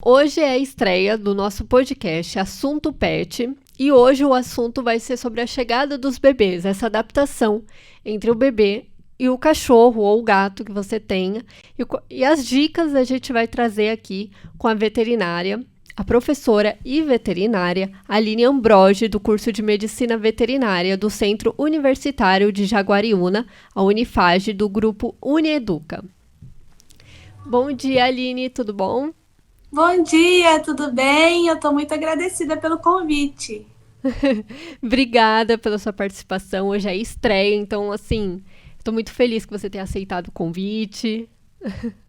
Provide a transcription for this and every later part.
Hoje é a estreia do nosso podcast Assunto Pet e hoje o assunto vai ser sobre a chegada dos bebês, essa adaptação entre o bebê e o cachorro ou o gato que você tenha. E as dicas a gente vai trazer aqui com a veterinária, a professora e veterinária Aline Ambrogi, do curso de Medicina Veterinária do Centro Universitário de Jaguariúna, a Unifage, do grupo Unieduca. Bom dia, Aline, tudo bom? Bom dia, tudo bem? Eu estou muito agradecida pelo convite. Obrigada pela sua participação. Hoje é a estreia, então, assim, estou muito feliz que você tenha aceitado o convite.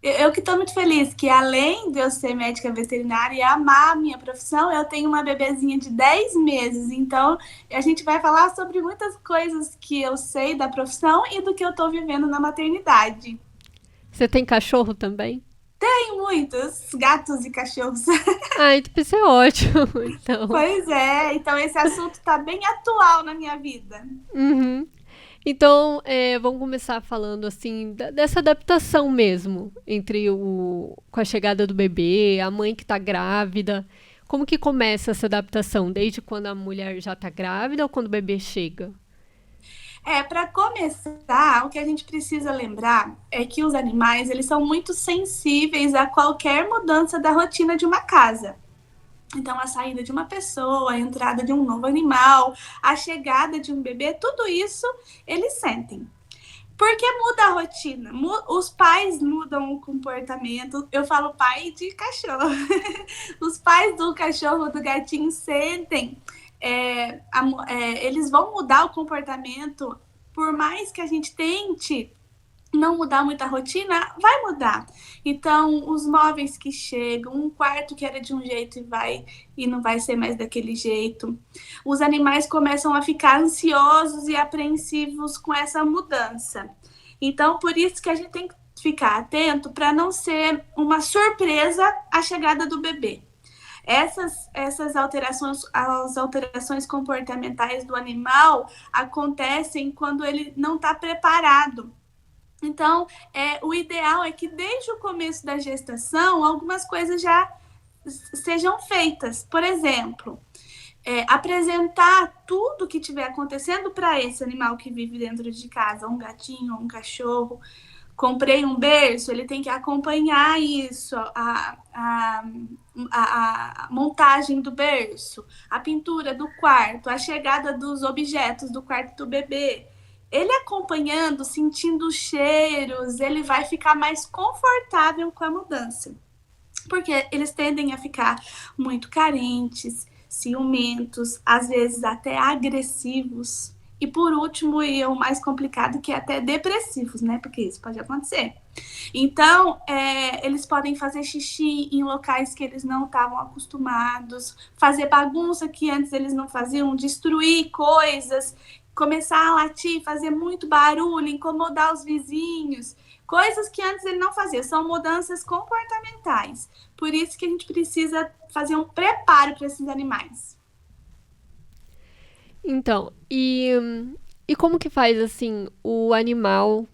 Eu que estou muito feliz que, além de eu ser médica veterinária e amar a minha profissão, eu tenho uma bebezinha de 10 meses. Então, a gente vai falar sobre muitas coisas que eu sei da profissão e do que eu estou vivendo na maternidade. Você tem cachorro também? Tenho muitos gatos e cachorros. Ah, então isso é ótimo. Então, Pois é, então esse assunto está bem atual na minha vida. uhum. Então, vamos começar falando assim dessa adaptação mesmo entre com a chegada do bebê, a mãe que está grávida. Como que começa essa adaptação? Desde quando a mulher já está grávida ou quando o bebê chega? Para começar, o que a gente precisa lembrar é que os animais, eles são muito sensíveis a qualquer mudança da rotina de uma casa. Então, a saída de uma pessoa, a entrada de um novo animal, a chegada de um bebê, tudo isso eles sentem. Porque muda a rotina, os pais mudam o comportamento. Eu falo pai de cachorro. Os pais do cachorro, do gatinho, sentem. Eles vão mudar o comportamento, por mais que a gente tente não mudar muita rotina, vai mudar. Então, os móveis que chegam, um quarto que era de um jeito e não vai ser mais daquele jeito. Os animais começam a ficar ansiosos e apreensivos com essa mudança. Então, por isso que a gente tem que ficar atento para não ser uma surpresa a chegada do bebê. Essas alterações, as alterações comportamentais do animal acontecem quando ele não está preparado. Então, o ideal é que desde o começo da gestação, algumas coisas já sejam feitas. Por exemplo, apresentar tudo que estiver acontecendo para esse animal que vive dentro de casa, um gatinho, um cachorro. Comprei um berço, ele tem que acompanhar isso, a montagem do berço, a pintura do quarto, a chegada dos objetos do quarto do bebê. Ele acompanhando, sentindo os cheiros, ele vai ficar mais confortável com a mudança. Porque eles tendem a ficar muito carentes, ciumentos, às vezes até agressivos. E por último, e o mais complicado, que é até depressivos, né? Porque isso pode acontecer. Então, eles podem fazer xixi em locais que eles não estavam acostumados, fazer bagunça que antes eles não faziam, destruir coisas, começar a latir, fazer muito barulho, incomodar os vizinhos, coisas que antes ele não fazia. São mudanças comportamentais. Por isso que a gente precisa fazer um preparo para esses animais. Então, e como que faz assim o animal?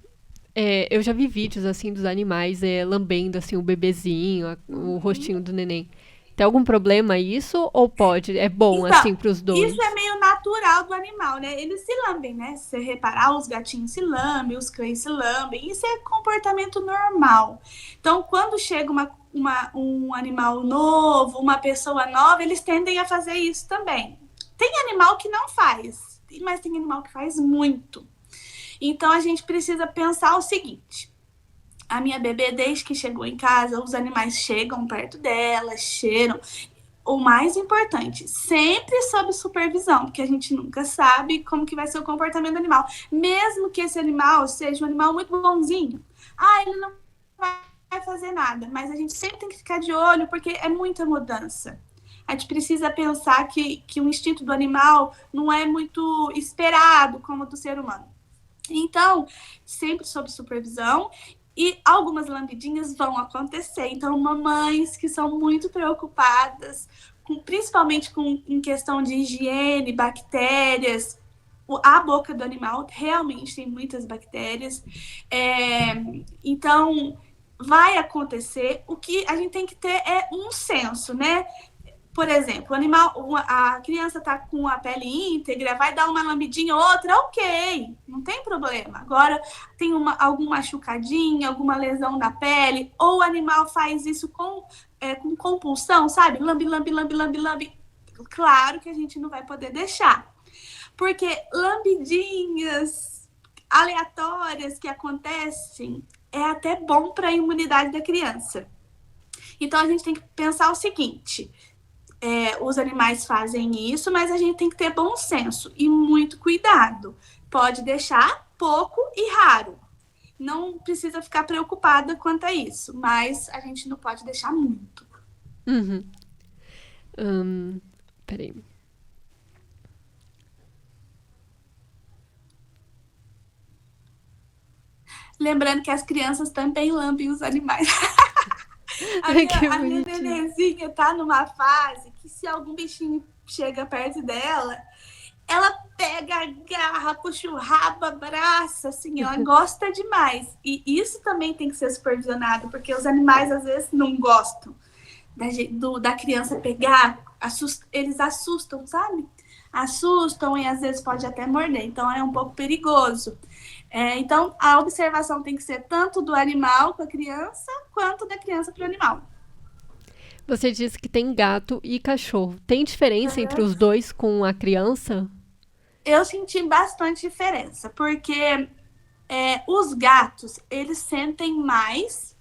Eu já vi vídeos assim dos animais lambendo assim o bebezinho, o rostinho do neném. Tem algum problema isso ou pode? É bom Então, assim para os isso é dois? meio natural do animal, né? Eles se lambem, né? Se você reparar, os gatinhos se lambem, os cães se lambem. Isso é comportamento normal. Então, quando chega um animal novo, uma pessoa nova, eles tendem a fazer isso também. Tem animal que não faz, mas tem animal que faz muito. Então, a gente precisa pensar o seguinte: a minha bebê, desde que chegou em casa, os animais chegam perto dela, cheiram. O mais importante, sempre sob supervisão, porque a gente nunca sabe como que vai ser o comportamento do animal. Mesmo que esse animal seja um animal muito bonzinho. Ele não vai fazer nada, mas a gente sempre tem que ficar de olho, porque é muita mudança. A gente precisa pensar que o instinto do animal não é muito esperado como o do ser humano. Então, sempre sob supervisão, e algumas lambidinhas vão acontecer. Então, mamães que são muito preocupadas, principalmente em questão de higiene, bactérias, a boca do animal realmente tem muitas bactérias. Então, vai acontecer, o que a gente tem que ter é um senso, né? Por exemplo, o animal, a criança está com a pele íntegra, vai dar uma lambidinha ou outra, ok, não tem problema. Agora, tem algum machucadinho, alguma lesão na pele, ou o animal faz isso com compulsão, sabe? Lambe, lambe, lambe, lambe, lambe. Claro que a gente não vai poder deixar. Porque lambidinhas aleatórias que acontecem é até bom para a imunidade da criança. Então, a gente tem que pensar o seguinte: os animais fazem isso, mas a gente tem que ter bom senso e muito cuidado. Pode deixar pouco e raro. Não precisa ficar preocupada quanto a isso, mas a gente não pode deixar muito. Uhum. Peraí. Lembrando que as crianças também lambem os animais. Que A minha bonitinho. nenenzinha tá numa fase que se algum bichinho chega perto dela, ela pega, agarra, puxa o rabo, abraça, assim, ela gosta demais. E isso também tem que ser supervisionado, porque os animais às vezes não gostam da criança pegar, eles assustam, sabe? Assustam e às vezes pode até morder, então é um pouco perigoso. Então, a observação tem que ser tanto do animal com a criança, quanto da criança para o animal. Você disse que tem gato e cachorro. Tem diferença entre os dois com a criança? Eu senti bastante diferença, porque os gatos, eles sentem mais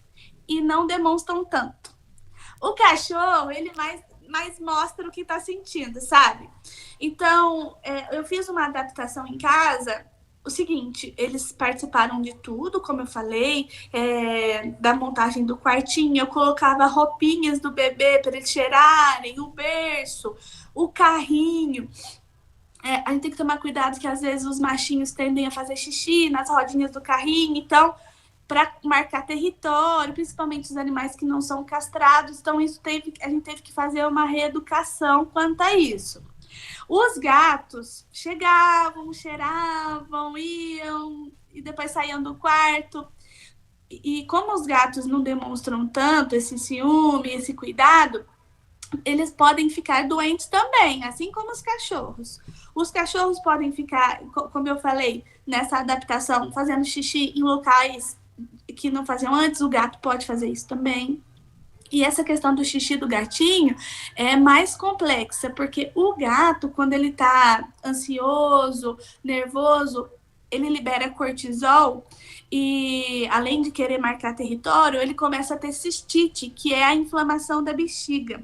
e não demonstram tanto. O cachorro, ele mais mostra o que está sentindo, sabe? Então, eu fiz uma adaptação em casa. O seguinte, eles participaram de tudo, como eu falei, da montagem do quartinho. Eu colocava roupinhas do bebê para eles cheirarem, o berço, o carrinho. A gente tem que tomar cuidado que às vezes os machinhos tendem a fazer xixi nas rodinhas do carrinho, então para marcar território, principalmente os animais que não são castrados, então a gente teve que fazer uma reeducação quanto a isso. Os gatos chegavam, cheiravam, iam e depois saíam do quarto. E como os gatos não demonstram tanto esse ciúme, esse cuidado, eles podem ficar doentes também, assim como os cachorros. Os cachorros podem ficar, como eu falei, nessa adaptação, fazendo xixi em locais que não faziam antes, o gato pode fazer isso também. E essa questão do xixi do gatinho é mais complexa, porque o gato, quando ele tá ansioso, nervoso, ele libera cortisol e, além de querer marcar território, ele começa a ter cistite, que é a inflamação da bexiga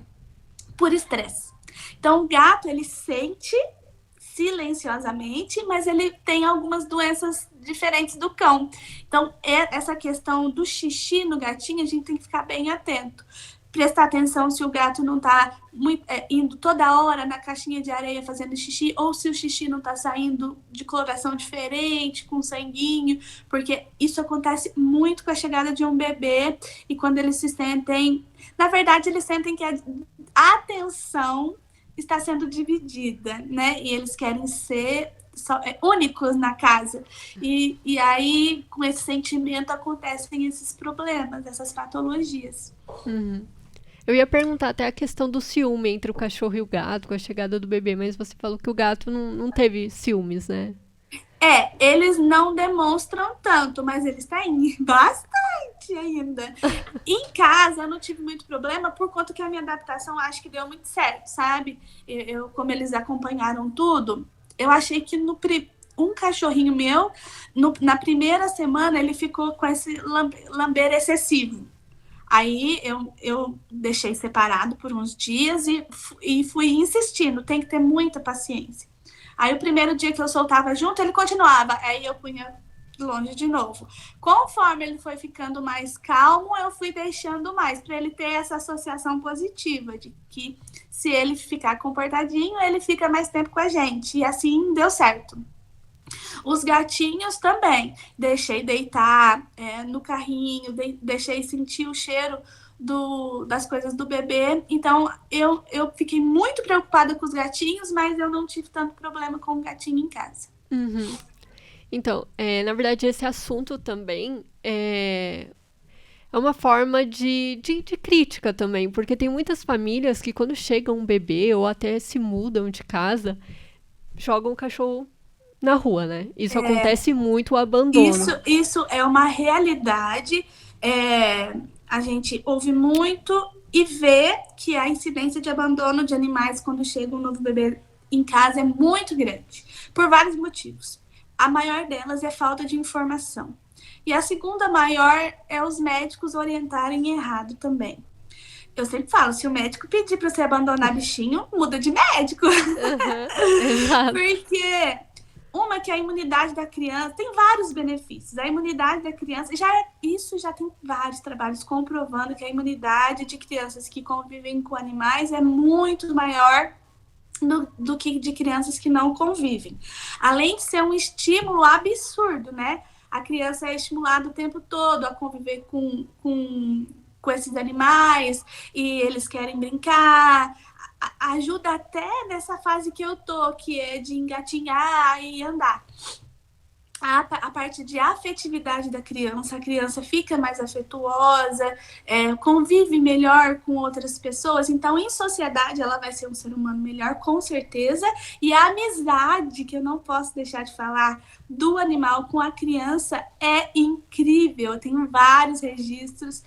por estresse. Então, o gato, ele sente silenciosamente, mas ele tem algumas doenças diferentes do cão. Então, essa questão do xixi no gatinho, a gente tem que ficar bem atento. Prestar atenção se o gato não está indo toda hora na caixinha de areia fazendo xixi, ou se o xixi não está saindo de coloração diferente, com sanguinho, porque isso acontece muito com a chegada de um bebê e quando eles se sentem... Na verdade, eles sentem que a atenção está sendo dividida, né? E eles querem ser únicos na casa. E aí, com esse sentimento, acontecem esses problemas, essas patologias. Uhum. Eu ia perguntar até a questão do ciúme entre o cachorro e o gato com a chegada do bebê, mas você falou que o gato não teve ciúmes, né? Eles não demonstram tanto, mas eles têm bastante ainda. Em casa, eu não tive muito problema por conta que a minha adaptação acho que deu muito certo, sabe? Como eles acompanharam tudo, eu achei que um cachorrinho meu, na primeira semana, ele ficou com esse lamber excessivo. Aí eu deixei separado por uns dias e fui insistindo, tem que ter muita paciência. Aí o primeiro dia que eu soltava junto, ele continuava. Aí eu punha longe de novo. Conforme ele foi ficando mais calmo, eu fui deixando mais, para ele ter essa associação positiva, de que se ele ficar comportadinho, ele fica mais tempo com a gente. E assim deu certo. Os gatinhos também. Deixei deitar no carrinho, deixei sentir o cheiro das coisas do bebê. Então, eu fiquei muito preocupada com os gatinhos, mas eu não tive tanto problema com o gatinho em casa. Uhum. Então, na verdade, esse assunto também é uma forma de crítica também, porque tem muitas famílias que quando chega um bebê ou até se mudam de casa, jogam o cachorro na rua, né? Isso acontece muito, o abandono. Isso é uma realidade. A gente ouve muito e vê que a incidência de abandono de animais quando chega um novo bebê em casa é muito grande, por vários motivos. A maior delas é falta de informação. E a segunda maior é os médicos orientarem errado também. Eu sempre falo, se o médico pedir para você abandonar bichinho, muda de médico. Exato. Porque que a imunidade da criança tem vários benefícios. A imunidade da criança, isso já tem vários trabalhos comprovando que a imunidade de crianças que convivem com animais é muito maior do que de crianças que não convivem. Além de ser um estímulo absurdo, né? A criança é estimulada o tempo todo a conviver com esses animais e eles querem brincar. Ajuda até nessa fase que eu tô, que é de engatinhar e andar. A parte de afetividade da criança, a criança fica mais afetuosa, convive melhor com outras pessoas, então em sociedade ela vai ser um ser humano melhor, com certeza, e a amizade, que eu não posso deixar de falar, do animal com a criança é incrível, eu tenho vários registros,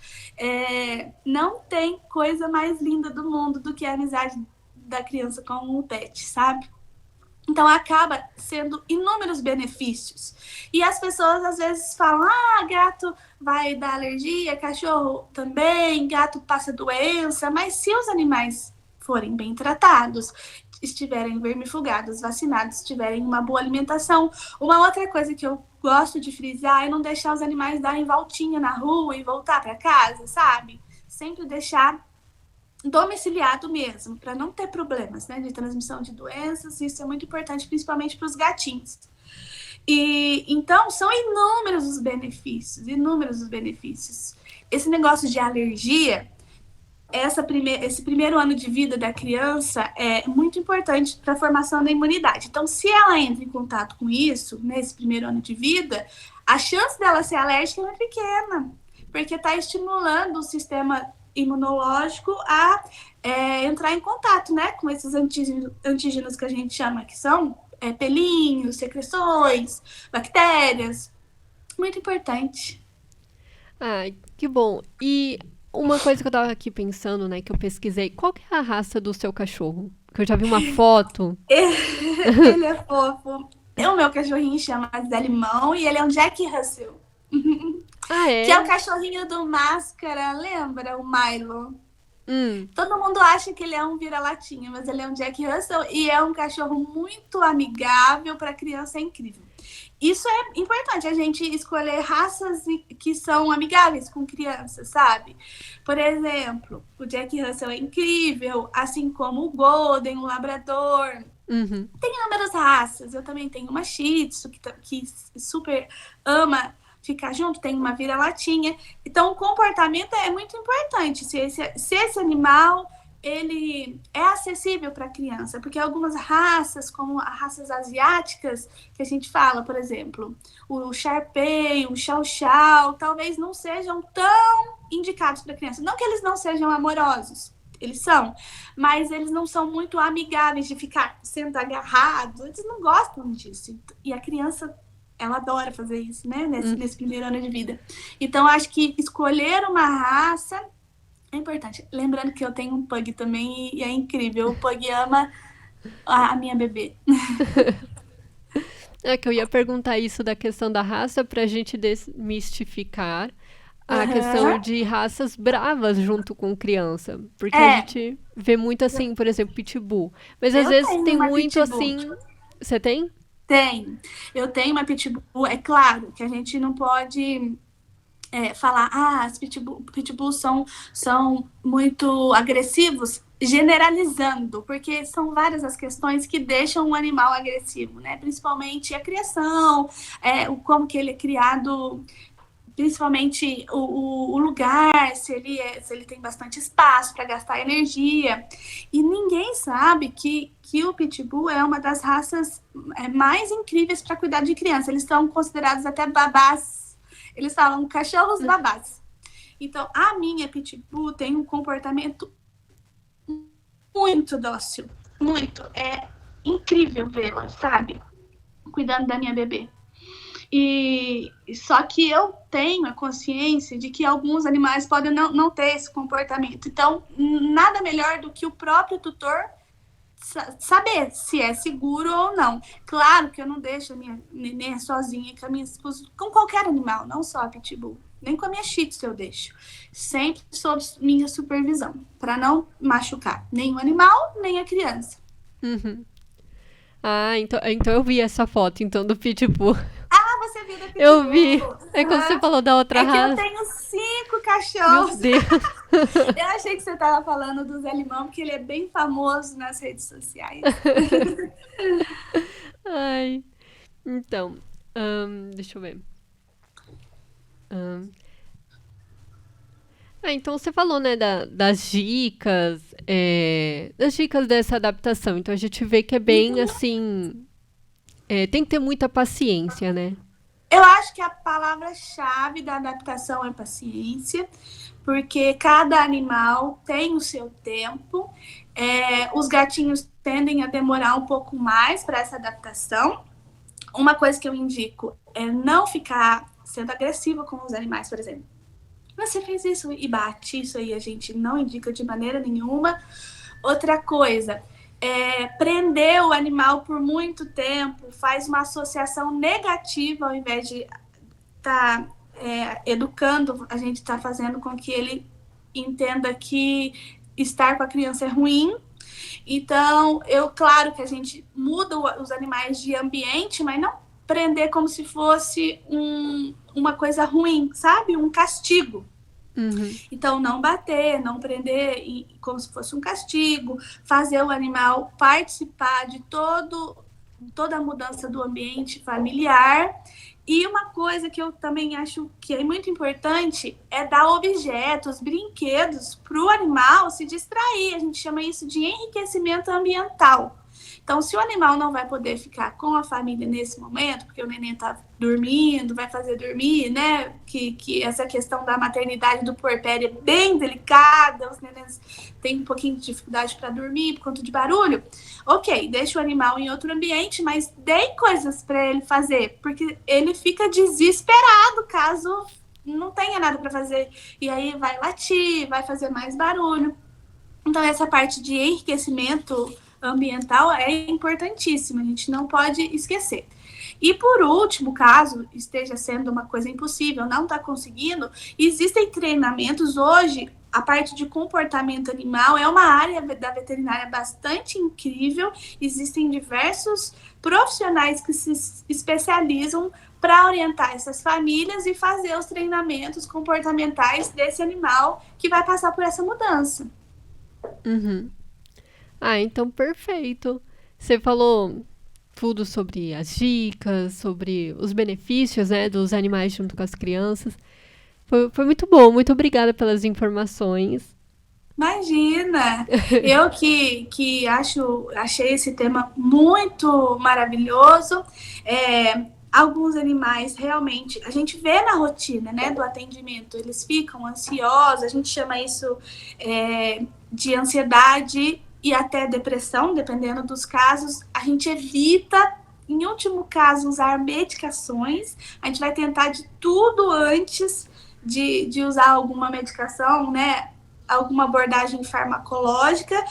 não tem coisa mais linda do mundo do que a amizade da criança com o pet, sabe? Então, acaba sendo inúmeros benefícios. E as pessoas, às vezes, falam, gato vai dar alergia, cachorro também, gato passa doença. Mas se os animais forem bem tratados, estiverem vermifugados, vacinados, tiverem uma boa alimentação. Uma outra coisa que eu gosto de frisar é não deixar os animais darem voltinha na rua e voltar para casa, sabe? Sempre deixar domiciliado mesmo, para não ter problemas, né, de transmissão de doenças. Isso é muito importante, principalmente para os gatinhos. E então são inúmeros os benefícios. Esse negócio de alergia, esse primeiro ano de vida da criança é muito importante para a formação da imunidade. Então, se ela entra em contato com isso, nesse primeiro ano de vida, a chance dela ser alérgica é pequena, porque está estimulando o sistema imunológico a entrar em contato, né, com esses antígenos que a gente chama, que são pelinhos, secreções, bactérias. Muito importante. Que bom. E uma coisa que eu tava aqui pensando, né, que eu pesquisei, qual que é a raça do seu cachorro? Porque eu já vi uma foto. Ele é fofo. O meu cachorrinho chama Zé Limão e ele é um Jack Russell. É? Que é o cachorrinho do Máscara, lembra? O Milo. Todo mundo acha que ele é um vira-latinha, mas ele é um Jack Russell e é um cachorro muito amigável para criança, é incrível. Isso é importante, a gente escolher raças que são amigáveis com crianças, sabe? Por exemplo, o Jack Russell é incrível, assim como o Golden, o Labrador. Tem inúmeras raças. Eu também tenho uma Shih Tzu que super ama ficar junto, tem uma vira-latinha. Então, o comportamento é muito importante. Se esse animal ele é acessível para a criança, porque algumas raças, como as raças asiáticas, que a gente fala, por exemplo, o Shar-Pei, o Chow Chow, talvez não sejam tão indicados para a criança. Não que eles não sejam amorosos, eles são, mas eles não são muito amigáveis de ficar sendo agarrados, eles não gostam disso. E a criança, ela adora fazer isso, né, nesse primeiro ano de vida. Então, acho que escolher uma raça é importante. Lembrando que eu tenho um pug também e é incrível. O pug ama a minha bebê. É que eu ia perguntar isso da questão da raça pra gente desmistificar a questão de raças bravas junto com criança. Porque a gente vê muito assim, por exemplo, pitbull. Mas às vezes tem muito pitbull. Assim... Você tem? Tem. Eu tenho uma pitbull. É claro que a gente não pode... falar, os pitbulls são muito agressivos, generalizando, porque são várias as questões que deixam um animal agressivo, né? Principalmente a criação, como que ele é criado, principalmente o lugar, se ele tem bastante espaço para gastar energia. E ninguém sabe que o pitbull é uma das raças mais incríveis para cuidar de criança. Eles são considerados até babás. Eles falam cachorros babás. Então, a minha Pitbull tem um comportamento muito dócil, muito. É incrível vê-la, sabe? Cuidando da minha bebê. E só que eu tenho a consciência de que alguns animais podem não ter esse comportamento. Então, nada melhor do que o próprio tutor saber se é seguro ou não. Claro que eu não deixo a minha neném sozinha com a minha esposa, com qualquer animal, não só a Pitbull. Nem com a minha Shih Tzu eu deixo. Sempre sob minha supervisão, para não machucar nem o animal, nem a criança. Uhum. Ah, então eu vi essa foto, então, do Pitbull. Ah, você viu da Pitbull? Eu vi. É quando você falou da outra raça. É que eu tenho 5 cachorros. Meu Deus. Eu achei que você estava falando do Zé Limão, porque ele é bem famoso nas redes sociais. Ai. Então, deixa eu ver. Então você falou, né, das dicas dessa adaptação. Então a gente vê que é bem assim, tem que ter muita paciência, né? Eu acho que a palavra-chave da adaptação é paciência, porque cada animal tem o seu tempo. Os gatinhos tendem a demorar um pouco mais para essa adaptação. Uma coisa que eu indico é não ficar sendo agressiva com os animais, por exemplo. Você fez isso e bate, isso aí a gente não indica de maneira nenhuma. Outra coisa, prender o animal por muito tempo faz uma associação negativa ao invés de estar educando, a gente está fazendo com que ele entenda que estar com a criança é ruim. Então, claro que a gente muda os animais de ambiente, mas não prender como se fosse uma coisa ruim, sabe? Um castigo. Uhum. Então, não bater, não prender como se fosse um castigo, fazer o animal participar de toda a mudança do ambiente familiar. E uma coisa que eu também acho que é muito importante é dar objetos, brinquedos para o animal se distrair. A gente chama isso de enriquecimento ambiental. Então, se o animal não vai poder ficar com a família nesse momento, porque o neném está dormindo, vai fazer dormir, né? Que essa questão da maternidade do puerpério é bem delicada, os nenéns têm um pouquinho de dificuldade para dormir por conta de barulho. Ok, deixa o animal em outro ambiente, mas dê coisas para ele fazer, porque ele fica desesperado caso não tenha nada para fazer. E aí vai latir, vai fazer mais barulho. Então, essa parte de enriquecimento ambiental é importantíssima, a gente não pode esquecer. E por último, caso esteja sendo uma coisa impossível, não está conseguindo, existem treinamentos hoje. A parte de comportamento animal é uma área da veterinária bastante incrível. Existem diversos profissionais que se especializam para orientar essas famílias e fazer os treinamentos comportamentais desse animal que vai passar por essa mudança. Uhum. Ah, então perfeito. Você falou tudo sobre as dicas, sobre os benefícios, né, dos animais junto com as crianças. Foi muito bom, muito obrigada pelas informações. Imagina! Eu que achei esse tema muito maravilhoso. Alguns animais realmente, a gente vê na rotina, né, do atendimento, eles ficam ansiosos, a gente chama isso de ansiedade e até depressão, dependendo dos casos. A gente evita, em último caso, usar medicações. A gente vai tentar de tudo antes de usar alguma medicação, né? Alguma abordagem farmacológica.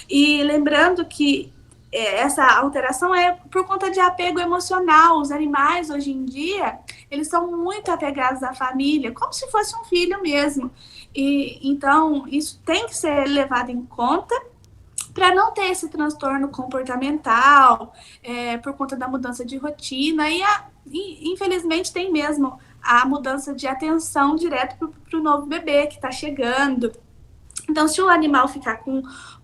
E lembrando que essa alteração é por conta de apego emocional. Os animais, hoje em dia, eles são muito apegados à família, como se fosse um filho mesmo. E então, isso tem que ser levado em conta para não ter esse transtorno comportamental por conta da mudança de rotina. E infelizmente, tem mesmo a mudança de atenção direto para o novo bebê que está chegando. Então, se o animal ficar com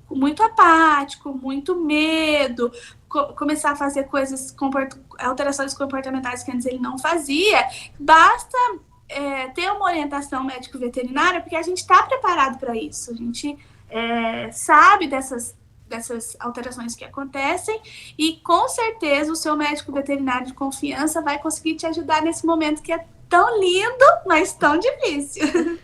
muito apático, muito medo, começar a fazer alterações comportamentais que antes ele não fazia, basta ter uma orientação médico-veterinária, porque a gente está preparado para isso. A gente sabe dessas alterações que acontecem e, com certeza, o seu médico veterinário de confiança vai conseguir te ajudar nesse momento que é tão lindo, mas tão difícil.